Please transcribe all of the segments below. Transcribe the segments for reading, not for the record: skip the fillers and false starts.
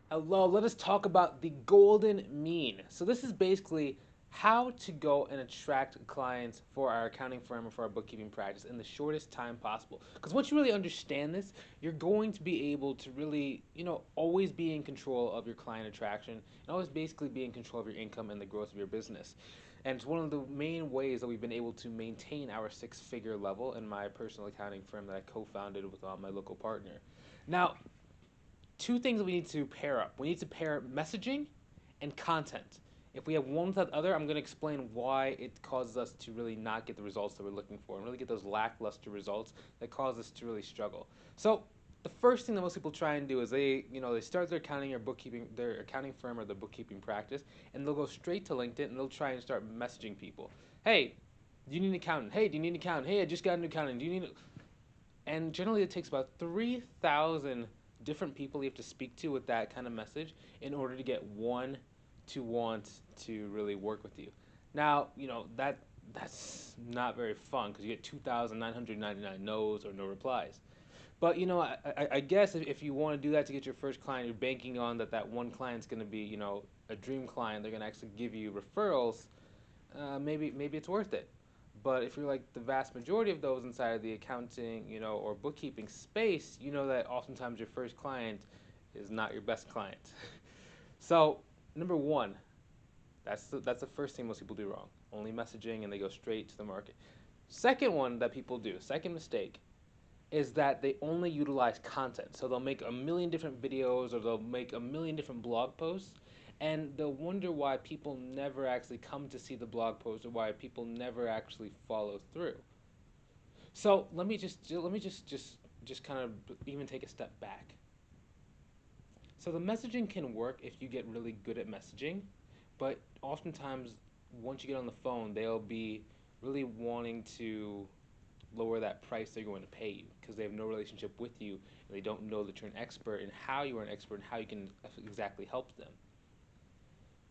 Hello, let us talk about the golden mean. So this is basically how to go and attract clients for our accounting firm or for our bookkeeping practice in the shortest time possible. Because once you really understand this, you're going to be able to really, always be in control of your client attraction and always basically be in control of your income and the growth of your business. And it's one of the main ways that we've been able to maintain our six-figure level in my personal accounting firm that I co-founded with my local partner. Now, two things that we need to pair up. We need to pair messaging and content. If we have one without the other, I'm going to explain why it causes us to really not get the results that we're looking for and really get those lackluster results that cause us to really struggle. So the first thing that most people try and do is they start their accounting or bookkeeping, their accounting firm or their bookkeeping practice, and they'll go straight to LinkedIn and they'll try and start messaging people. Hey, do you need an accountant? Hey, do you need an accountant? Hey, I just got a new accountant. Do you need? And generally, it takes about 3,000 different people you have to speak to with that kind of message in order to get one to want to really work with you. Now, that's not very fun because you get 2,999 no's or no replies. But I guess if you want to do that to get your first client, you're banking on that one client's going to be a dream client. They're going to actually give you referrals. Maybe it's worth it. But if you're like the vast majority of those inside of the accounting, or bookkeeping space, you know that oftentimes your first client is not your best client. So number one, that's the first thing most people do wrong. Only messaging and they go straight to the market. Second one that people do, second mistake, is that they only utilize content. So they'll make a million different videos or they'll make a million different blog posts and they'll wonder why people never actually come to see the blog post or why people never actually follow through. So let me just kind of even take a step back. So the messaging can work if you get really good at messaging, but oftentimes once you get on the phone, they'll be really wanting to lower that price they're going to pay you because they have no relationship with you and they don't know that you're an expert and how you are an expert and how you can exactly help them.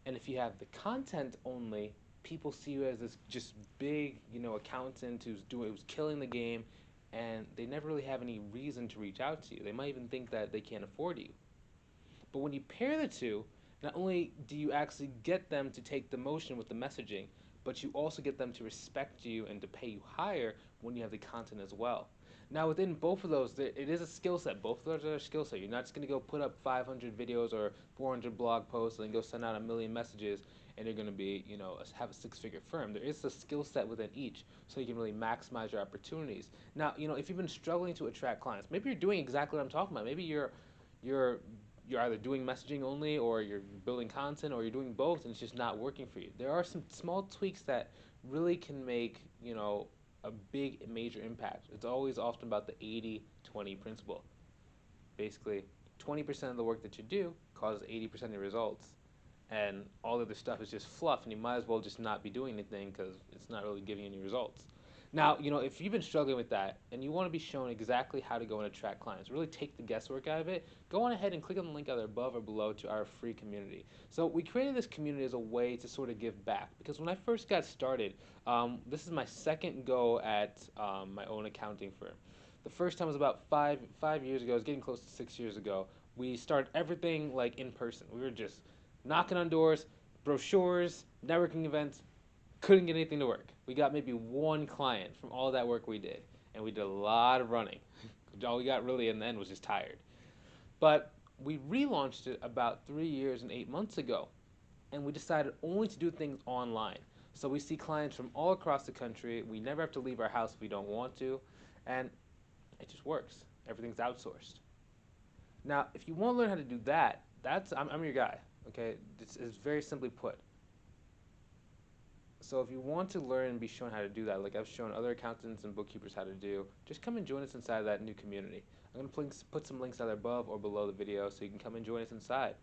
And if you have the content only, people see you as this just big, accountant who's killing the game, and they never really have any reason to reach out to you. They might even think that they can't afford you. But when you pair the two, not only do you actually get them to take the motion with the messaging, but you also get them to respect you and to pay you higher when you have the content as well. Now, within both of those, it is a skill set. Both of those are a skill set. You're not just going to go put up 500 videos or 400 blog posts and then go send out a million messages and you're going to be, have a six-figure firm. There is a skill set within each so you can really maximize your opportunities. Now, if you've been struggling to attract clients, maybe you're doing exactly what I'm talking about. Maybe you're you're either doing messaging only or you're building content or you're doing both and it's just not working for you. There are some small tweaks that really can make, a big major impact. It's always often about the 80-20 principle. Basically, 20% of the work that you do causes 80% of the results. And all of the stuff is just fluff, and you might as well just not be doing anything because it's not really giving you any results. Now, if you've been struggling with that and you want to be shown exactly how to go and attract clients, really take the guesswork out of it, go on ahead and click on the link either above or below to our free community. So we created this community as a way to sort of give back because when I first got started, this is my second go at my own accounting firm. The first time was about five years ago. It was getting close to 6 years ago. We started everything like in person. We were just knocking on doors, brochures, networking events, couldn't get anything to work. We got maybe one client from all that work we did, and we did a lot of running. All we got really in the end was just tired. But we relaunched it about 3 years and 8 months ago, and we decided only to do things online. So we see clients from all across the country. We never have to leave our house if we don't want to, and it just works. Everything's outsourced. Now, if you want to learn how to do that, I'm your guy. Okay, it's very simply put. So if you want to learn and be shown how to do that, like I've shown other accountants and bookkeepers how to do, just come and join us inside of that new community. I'm going to put some links either above or below the video so you can come and join us inside.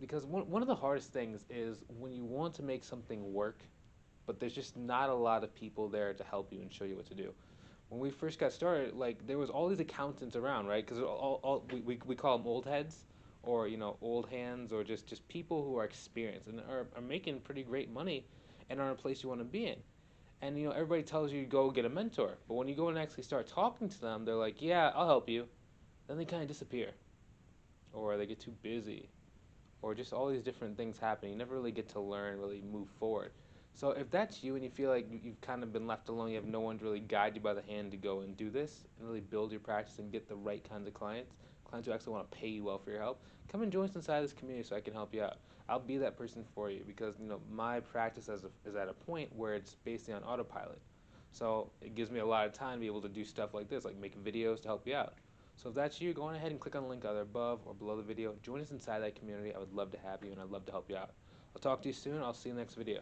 Because one of the hardest things is when you want to make something work, but there's just not a lot of people there to help you and show you what to do. When we first got started, like there was all these accountants around, right? Because we call them old heads or old hands or just people who are experienced and are making pretty great money and are in a place you want to be in. And everybody tells you go get a mentor, but when you go and actually start talking to them, they're like, "Yeah, I'll help you." Then they kind of disappear. or they get too busy, or just all these different things happen. You never really get to learn, really move forward. So if that's you and you feel like you've kind of been left alone, you have no one to really guide you by the hand to go and do this and really build your practice and get the right kinds of clients, clients who actually want to pay you well for your help, come and join us inside this community so I can help you out. I'll be that person for you because my practice is at a point where it's basically on autopilot. So it gives me a lot of time to be able to do stuff like this, like make videos to help you out. So if that's you, go on ahead and click on the link either above or below the video. Join us inside that community. I would love to have you, and I'd love to help you out. I'll talk to you soon. I'll see you in the next video.